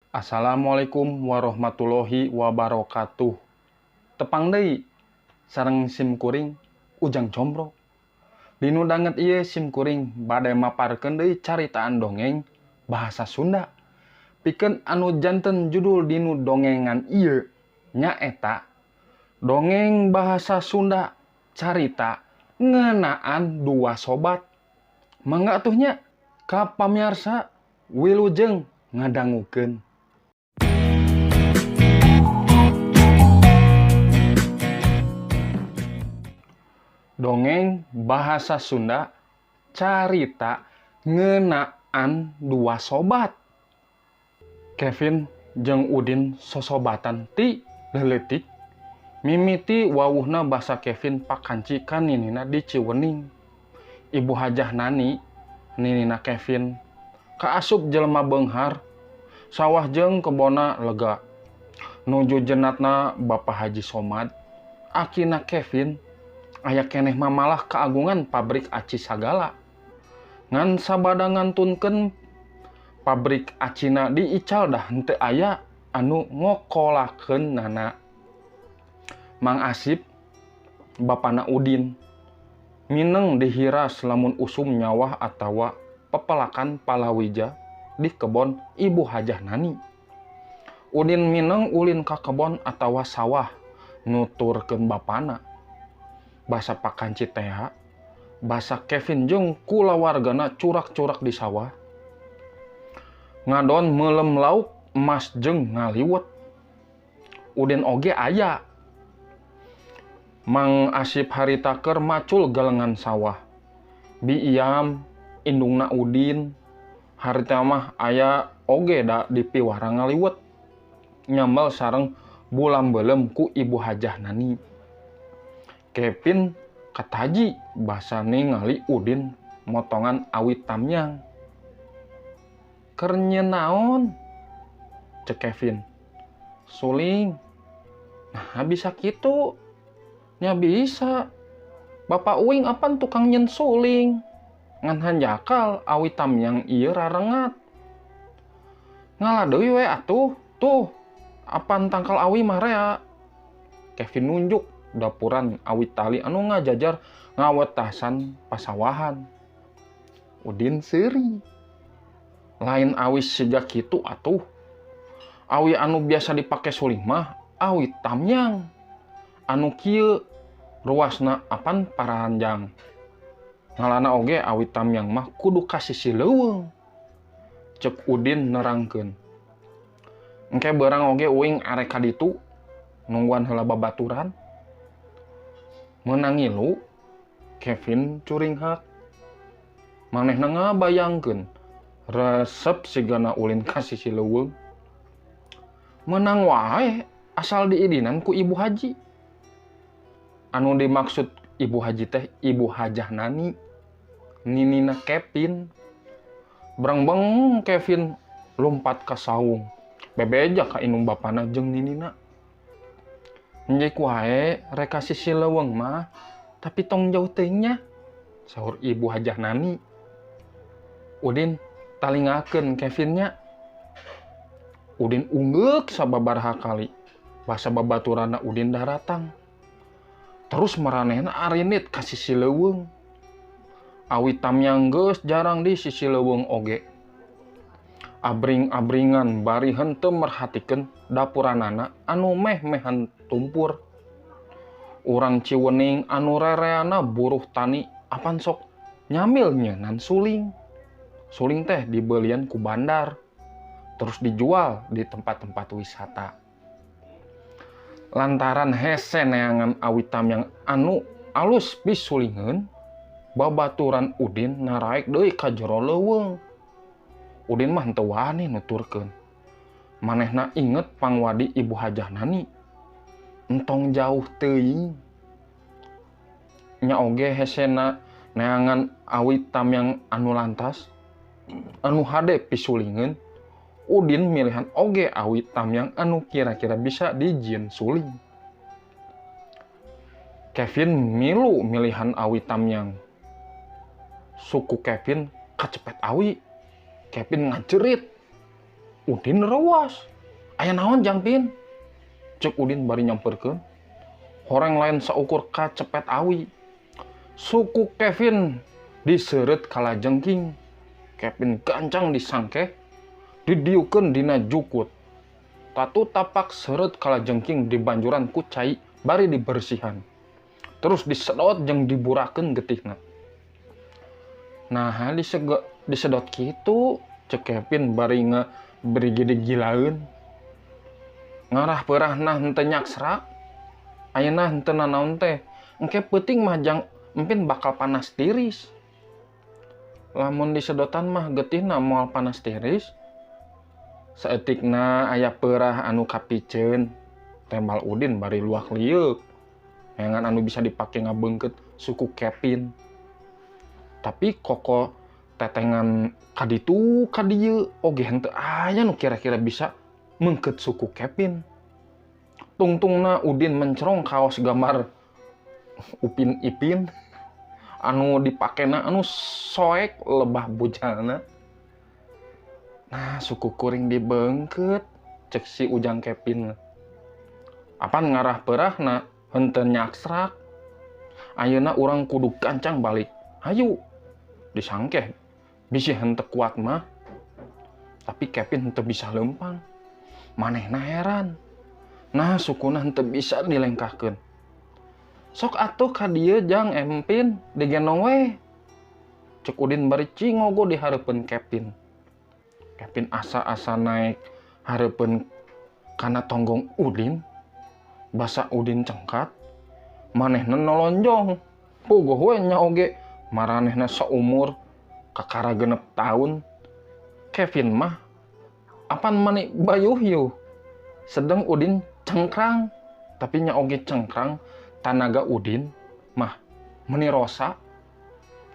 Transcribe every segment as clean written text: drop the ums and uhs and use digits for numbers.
Assalamualaikum warahmatullahi wabarakatuh. Tepang deui sareng sim kuring Ujang Combro. Dinu danget ieu sim kuring bade maparkeun deui caritaan dongeng bahasa Sunda. Pikeun anu janten judul dinu dongengan ieu nyaeta dongeng bahasa Sunda carita ngeunaan dua sobat. Mangga atuh nya ka pamiarsa wilujeng ngadangukeun. Dongeng bahasa Sunda carita ngeunaan dua sobat. Kevin jeung Udin sosobatan ti leuleutik mimiti wawuhna basa Kevin pakanci ka ninina di Ciweuning. Ibu Hajah Nani, ninina Kevin, kaasup jelema beunghar, sawah jeung kebonna lega. Nuju jenatna Bapak Haji Somad, akina Kevin, aya keneh mamalah kaagungan pabrik aci sagala. Ngan sabada ngantunkeun pabrik acina diical dah henteu aya anu ngokolakeunana. Mang Asip, bapana Udin, mineng dihiras lamun usum nyawah atawa pepelakan palawija di kebon Ibu Hajah Nani. Udin mineng ulin ka kebon atawa sawah nuturkeun bapana. Basa pakanci teh, basa Kevin jeung kulawargana curak-curak di sawah. Ngadon meulem lauk emas jeung ngaliwet. Udin oge aya. Mang Asip harita keur macul galengan sawah. Biiam indungna Udin harita mah aya oge da di piwara ngaliwet. Nyambal sareng bulam beulem ku Ibu Hajah Nani. Kevin kataji basa ningali Udin motongan awit tamyang. Keur nyieun naon? Cek Kevin. Suling. Nah bisa kitu. Nya bisa. Bapak Uing apan tukang nyieun suling. Ngan hanjakal awit tamyang ieu rarengat. Ngalah deui we atuh. Tuh. Apan tangkal awi mah rea. Kevin nunjuk dapuran awit tali anu ngajajar ngawetasan pasawahan. Udin seuri. Lain awis sejak kitu atuh. Awi anu biasa dipake suling mah awit tamyang. Anu kieu ruasna apan paranjang. Ngalana oge awit tamyang mah kudu ka sisi leuweung. Cek Udin nerangkeun. Engke beurang oge uing arek ka ditu nungguan heula babaturan. Meunang ngilu, Kevin curinghak. Manehna ngabayangkeun resep sigana ulin ka sisi leuweung. Meunang wae asal diidinan ku Ibu Haji. Anu dimaksud Ibu Haji teh Ibu Hajah Nani, ninina Kevin. Berengbeng Kevin lompat ka saung. Bebeja ka indung bapana jeung ninina. Njek wae rek ka sisi leuweung mah, tapi tong jauh teuing nya, saur Ibu Hajah Nani. Udin talingakeun Kevin nya. Udin unggeuk sababaraha kali. Basa babaturanna Udin daratang. Terus maranehna arinit ka sisi leuweung. Awit tamyang geus jarang di sisi leuweung oge. Abring-abringan bari henteu merhatikeun dapuranana anu meh-mehan tumpur. Urang Ciweuning anu rereana buruh tani apan sok nyamil nyeunan suling. Suling teh dibeulieun ku bandar, terus dijual di tempat-tempat wisata. Lantaran hese neangan awit tamyang anu alus pisulingeun, babaturan Udin naraek deui ka jero leuweung. Udin mah henteu wani nuturkeun. Manehna inget pangwadi Ibu Hajah Nani. Entong jauh teuing. Nya oge hesena neangan awit tamyang anu lantas, anu hade pisulingeun. Udin milihan oge awit tamyang anu kira-kira bisa dijieun suling. Kevin milu milihan awit tamyang. Suku Kevin kacepet awi. Kevin ngajerit. Udin rewas. Aya naon Jang Pin? Cek Udin bari nyamperkeun. Horeng lain saukur kacepet awi. Suku Kevin diseureut kalajengking. Kevin gancang disangkeh, didiukeun dina jukut. Tatu tapak seureut kalajengking dibanjuran ku cai bari dibersihan. Terus disedot jeung diburakeun getihna. Nah, disedot kitu, cek Kevin bari beri gilaeun. Ngarah peurahna henteu nyaksrak. Ayeuna henteu nanaon teh. Engke peuting mah jang empin bakal panas tiris. Lamun disedotan mah getihna moal panas tiris. Saeutikna aya peurah anu kapiceun. Tembal Udin bari luak liuk. Yangan anu bisa dipake ngabeungkeut suku Kevin. Tapi koko tetengan kaditu kadieu oge henteu aya nu kira-kira bisa meungkeut suku Kevin. Tungtungna Udin mencerong kaos gambar Upin Ipin anu dipakena anu soek lebah bujalna. Nah, suku kuring dibeungkeut cek si Ujang Kevin. Apan ngarah peurahna henteu nyaksrak. Ayeuna urang kudu gancang balik. Hayu. Disangkeh bisi henteu kuat mah. Tapi Kevin henteu bisa lempang. Manehna heran. Nah, sukuna henteu bisa dilengkahkeun. Sok atuh ka dieu Jang Empin digendong we. Cek Udin bari cingogo di hareupeun Kevin. Kevin asa-asa naik hareupeun kana tonggong Udin. Basa Udin cengkat. Manehna nolonjong. Puguh we nya oge maranehna saumur kakara 6 tahun. Kevin mah apan mani bayuh-yuh. Sedeng Udin cengkrang. Tapi nya oge cengkrang tanaga Udin mah meni rosa.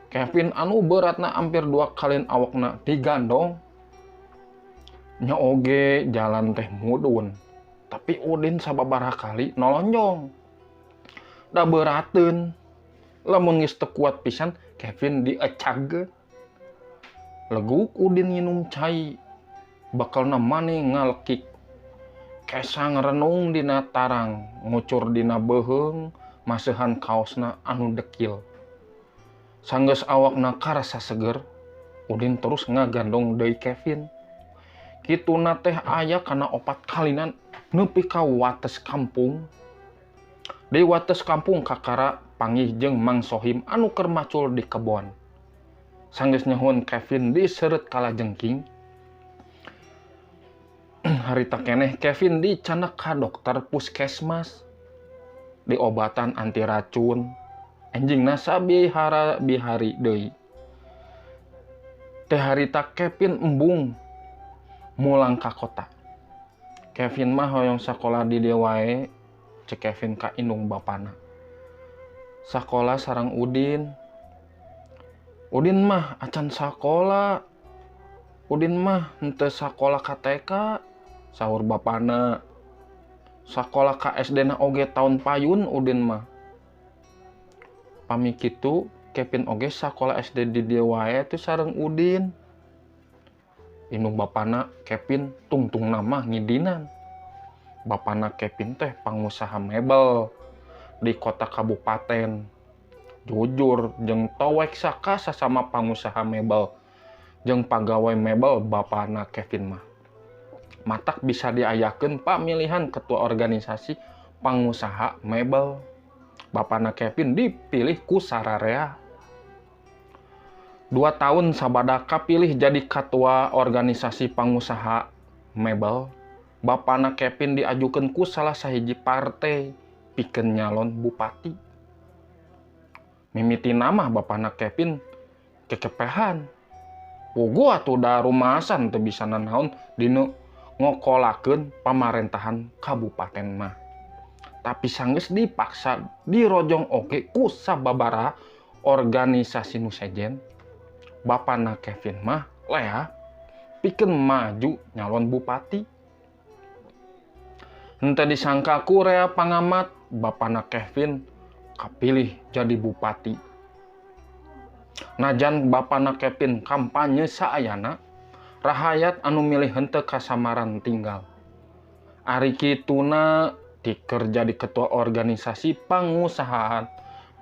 Kevin anu beratna hampir 2 kalin awakna digandong. Nya oge jalan teh mudun. Tapi Udin sababaraha kali nolonjong. Da beurateun. Lamun geus teu kuat pisan Kevin diecagkeun. Leguk Udin nginum cai. Bakalna maneh ngalekik. Kesa ngrenung dina tarang, ngucur dina beuheung, maseuhan kaosna anu dekil. Sanggeus awakna karasa seger, Udin terus ngagandong deui Kevin. Kituna teh aya kana 4 kalinan nepi ka wates kampung. Di wates kampung kakara panggih jeung Mang Sohim anu keur macul di kebon. Sanggeus nyehun Kevin diseureut kalajengking. Harita keneh Kevin dicanak ka dokter puskesmas. Diobatan anti racun. Enjingna sabihara-bihari deui. Teh harita Kevin embung mulang ka kota. Kevin mah hoyong sakola di dieu wae, cek Kevin ka indung bapana. Sakola sareng Udin. Udin mah acan sakola. Udin mah henteu sakola ka TK, saur bapana. Sakola ka SD na oge taun payun Udin mah. Pami kitu Kevin oge sakola SD di dieu wae teh sareng Udin. Indung bapana Kevin tungtung nama ngidinan. Bapana Kevin teh pangusaha mebel di kota kabupaten. Jujur jeung towek saka sasama pangusaha mebel jeung pagawai mebel bapana Kevin mah. Matak bisa diayakeun pamilihan ketua organisasi pangusaha mebel. Bapana Kevin dipilih ku sararea. 2 tahun sabada kapilih jadi ketua organisasi pangusaha mebel. Bapana Kevin diajukeun ku salah sahiji partai pikeun nyalon bupati. Mimiti nama bapana Kevin kekepehan. Puguh atuh da rumasan teu bisa nanaon dinu ngokolakeun pamarentahan kabupaten mah. Tapi sanggeus dipaksa dirojong oge ku sababaraha organisasi nu sejen. Bapana Kevin mah lea pikeun maju nyalon bupati. Henteu disangka ku rea pangamat bapana Kevin kapilih jadi bupati. Najan bapana Kevin kampanye saayana, rahayat anu milih henteu kasamaran tinggal. Ari kituna dikerja di ketua organisasi pangusahaan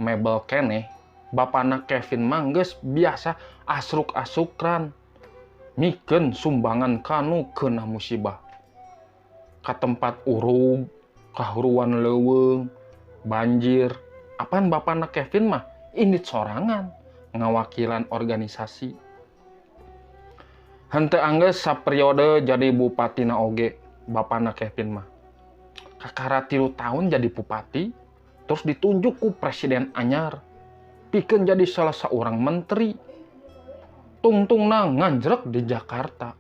mebel keneh, bapana Kevin mangges biasa asruk-asukran mikeun sumbangan kanu keuna musibah. Ka tempat urug, kahuruan leuweung, banjir, apaan bapana Kevin mah indit sorangan ngawakilan organisasi. Henteu anggeus saperiode jadi bupatina oge bapana Kevin mah. Kakara 3 tahun jadi bupati, terus ditunjuk ku presiden anyar, pikeun jadi salah seorang menteri. Tungtungna nganjrek di Jakarta.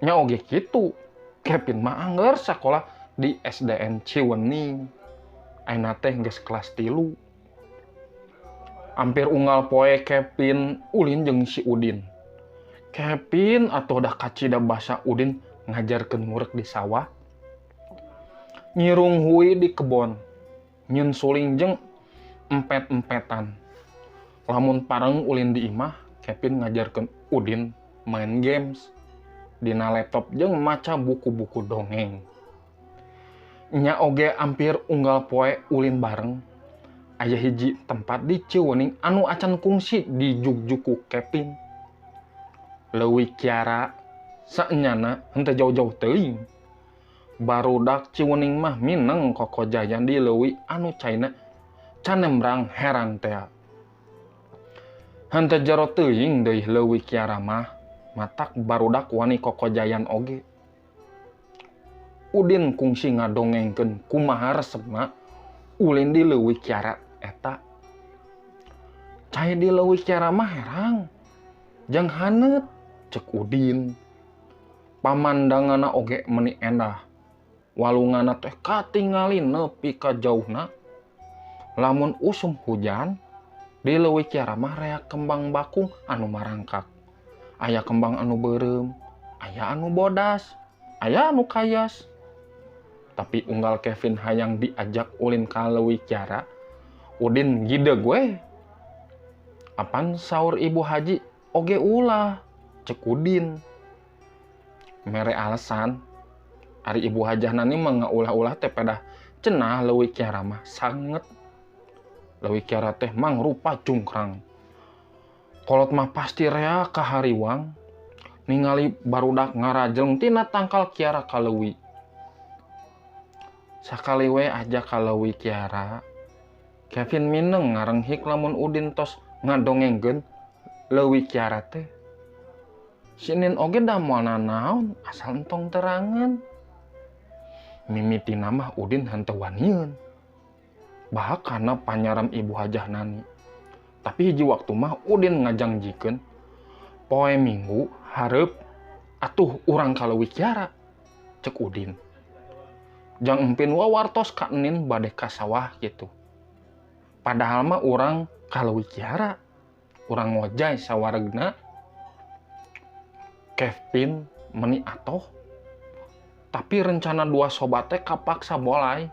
Nya oge kitu, Kevin mah angger sakola di SDN Ciwening. Ayeuna teh geus kelas 3. Hampir unggal poe Kevin ulin jeung si Udin. Kevin atuh dah kacida basa Udin ngajarkeun murek di sawah. Nyirung hui di kebon, nyun suling jeung empet-empetan. Lamun pareng ulin di imah, Kevin ngajarkeun Udin main games dina laptop jeung maca buku-buku dongeng. Nya oge hampir unggal poe ulin bareng. Aya hiji tempat di Ciweuning anu acan kungsi di jug-juku Kevin. Leuwih Kiara saenyana henteu jauh-jauh teuing. Barudak Ciweuning mah mineng kokojayan di leuwih anu caina canembrang herang teh. Henteu jero teuing deui leuwih Kiara mah, matak barudak wani kokojayan oge. Udin kungsi ngadongengkeun kumaha resepna ulin di leuwih Kiara eta. Cai di leuwih Kiara mah herang, jang haneut cek Udin. Pamandanganna oge meuni endah. Walungana teh katingali nepi ka jauhna. Lamun usum hujan, di leuwih Kiara mah rea kembang bakung anu marangkak. Aya kembang anu beureum, aya anu bodas, aya anu kayas. Tapi unggal Kevin hayang diajak ulin ka leuwih Kiara, Udin gideg we. Apan saur Ibu Haji oge ulah, cek Udin. Mere alasan, ari Ibu Hajah nani mah ngaulah-ulah teh pedah cenah leuwih Kiara mah sanget. Leuwih Kiara teh mangrupa cungkrang. Kolot mah pasti rea ka hariwang, ningali barudak ngarajeng tina tangkal Kiara ka leuwih. Sakali we aja ka leuwih Kiara, Kevin mineng ngarenghik lamun Udin tos ngadongengkeun leuwih Kiara teh. Sinin oge da moal nanaon asal entong terangan. Mimitina mah Udin henteu wanieun. Bahak kana panyaram Ibu Hajah nani. Tapi hiji waktu mah Udin ngajangjikeun poe Minggu hareup atuh urang ka leuwih Kiara, cek Udin. Jang empin wawartos ka enin bade ka sawah kitu. Padahal mah urang ka leuwih Kiara, urang ngojay sawaregna. Kevin meuni atoh. Tapi rencana 2 sobat teh kapaksa bolai.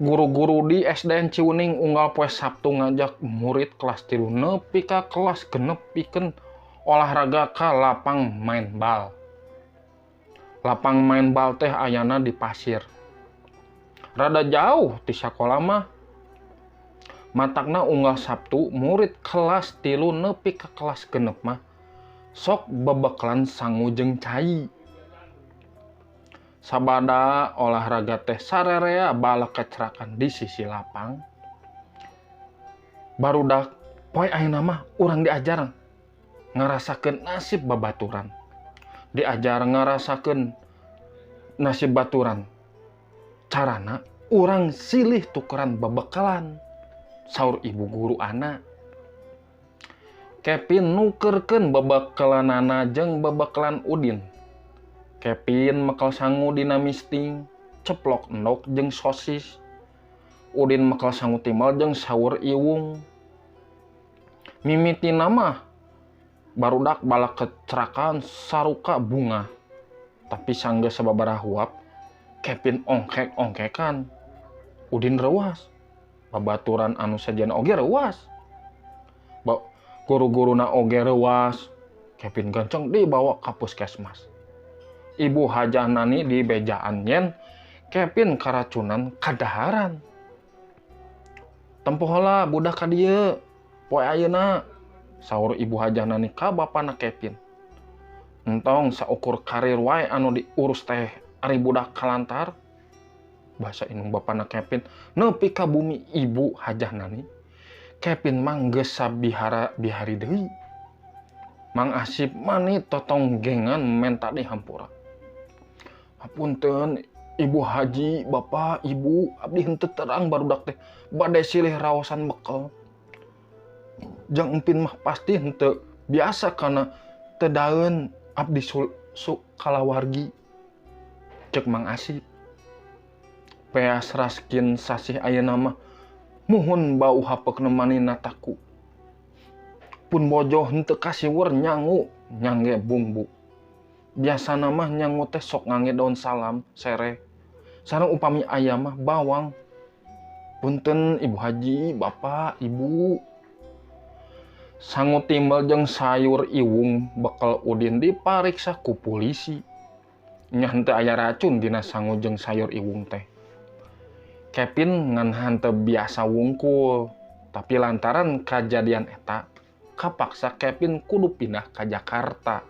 Guru-guru di SDN Ciweuning unggal poe Sabtu ngajak murid kelas 3 nepi ka kelas 6 pikeun olahraga ka lapang main bal. Lapang main bal teh ayana di pasir. Rada jauh ti sakola mah. Matakna unggal Sabtu murid kelas 3 nepi ka kelas 6 mah sok bebeklan sangu jeung cai. Sabada olahraga teh sarerea bala kecerakan di sisi lapang. Barudak poe ayeuna mah urang diajar ngarasakeun nasib babaturan. Diajar ngarasakeun nasib baturan. Carana urang silih tukeran babekalan. Saur ibu guru ana. Kevin nukerkeun babekalanana jeung babekalan Udin. Kevin mekel sangu dina misting, ceplok endog jeung sosis. Udin mekel sangu timal jeung saur iwung. Mimitina mah barudak bala kecerakan saruka bunga. Tapi sanggeus sababaraha huap, Kevin ongkek-ongkekan. Udin reuwas. Babaturan anu sajen oge reuwas. Guru-guruna oge reuwas. Kevin Ganceng dibawa ke puskesmas. Ibu Hajah Nani di bejaan yen Kevin karacunan kadaharan. Tempoh heula budak ka dieu, poe ayeuna, saur Ibu Hajah Nani ka bapana Kevin. Entong saukur karir wae anu diurus teh ari budak kalantar. Bahasa inung bapana Kevin nepi ka bumi Ibu Hajah Nani. Kevin mah geus sabihara-bihari deui. Mang Asip mani totong gengan menta di hampura. Hapunten Ibu Haji, Bapak, Ibu, abdi henteu terang barudak teh bade silih raosan bekal. Jang empin mah pasti henteu biasa kana teu daeun abdi kalawargi. Cek Mang Asip. Peas raskin sasih ayeuna mah muhun bau hapek nemani nataku. Pun bojo henteu kasiweur nyangu nyangge bumbu. Biasana mah nyangu teh sok ngangge daun salam, sereh. Sareng upami aya mah bawang. Punten Ibu Haji, Bapak, Ibu. Sangu timbel jeung sayur iwung bekal Udin dipariksa ku polisi. Nya henteu aya racun dina sangu jeung sayur iwung teh. Kevin ngan henteu biasa wungkul, tapi lantaran kajadian eta kapaksa Kevin kudu pindah ka Jakarta.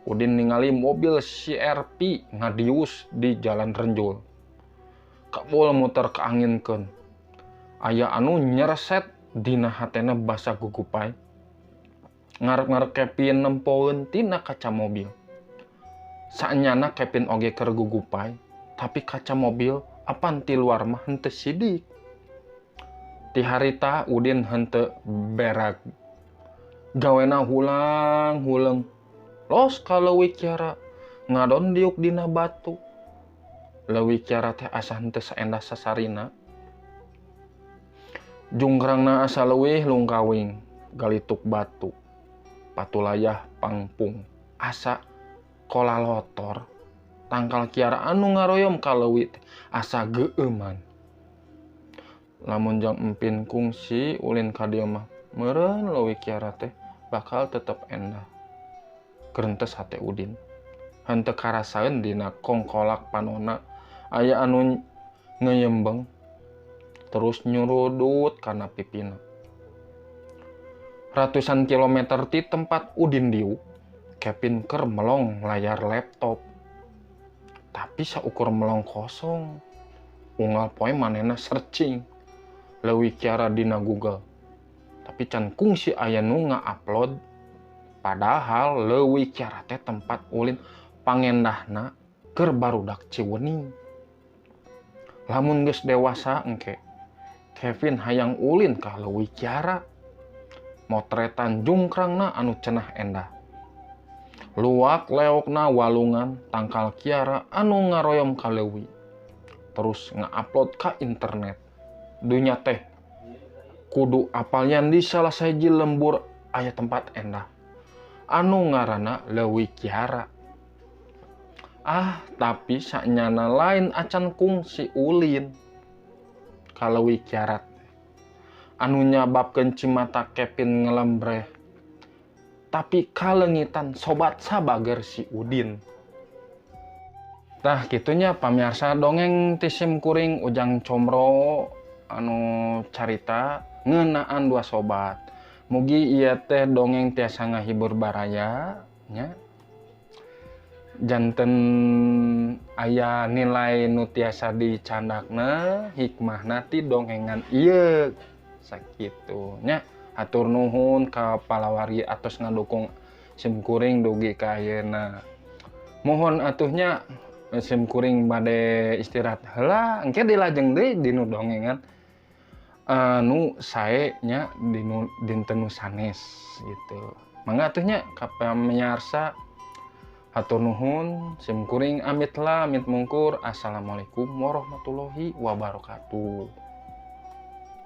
Udin ningali mobil CRV ngadius di jalan Renjol. Kabul muter keanginkeun. Aya anu nyereset dina hatena basa gugupai. Ngarep-ngarep Kevin nempoeun tina kaca mobil. Saenyana Kevin oge keur gugupai, tapi kaca mobil apan ti luar mah henteu sidik. Ti harita Udin henteu berag. Gawena hulang-hulang. Los ka leuwih kiara ngadon diuk dina batu. Leuwih kiara teh asa henteu saendah sasarina. Jungkrangna asa leuwih lungkawing galituk batu. Patulayah pangpung asa kolalotor. Tangkal kiara anu ngaroyom ka leuwih asa geeuman. Lamun jang empin kungsi ulin ka dieu mah meureun leuwih kiara teh bakal tetep endah. Gerentes hate Udin. Henteu karasaeun dina kongkolak panonna aya anu ngeyembeng terus nyurudut kana pipina. Ratusan kilometer ti tempat Udin diuk, Kevin keur melong layar laptop. Tapi saukur melong kosong. Unggal poe manehna searching leuwih kiara dina Google. Tapi can kungsi aya nu nga-upload. Padahal leuwih kiara teh tempat ulin pangendahna keur barudak Ciweuning. Lamun geus dewasa engke, Kevin hayang ulin ka leuwih kiara. Motretan jungkrangna anu cenah endah. Luak leokna walungan tangkal kiara anu ngaroyom ka leuwih. Terus nga-upload ka internet. Dunya teh kudu apal nyan di salah sahiji lembur aya tempat endah. Anu ngaranna leuwih kiara. Tapi saknyana lain acan kungsi ulin ka leuwih kiara. Anu nyababkeun cimata Kevin ngelembreh. Tapi kalengitan sobat sabager si Udin. Tah kitunya pamirsa dongeng ti Sim Kuring Ujang Comro anu carita ngeunaan dua sobat. Mugi ieu teh dongeng tiasa ngahibur baraya nya. Janten aya nilai nu tiasa dicandakna, hikmahna ti dongengan ieu sakitu nya. Hatur nuhun ka palawargi atos ngadukung Sim Kuring dugi ka ayeuna. Mohon atuhnya Sim Kuring bade istirahat heula engke dilajeng deui dinu dongengan anu sae nya dinten nu sanes gitu. Mangga atuhnya ka pamirsa hatur nuhun Sim Kuring amit mungkur. Assalamualaikum warahmatullahi wabarakatuh.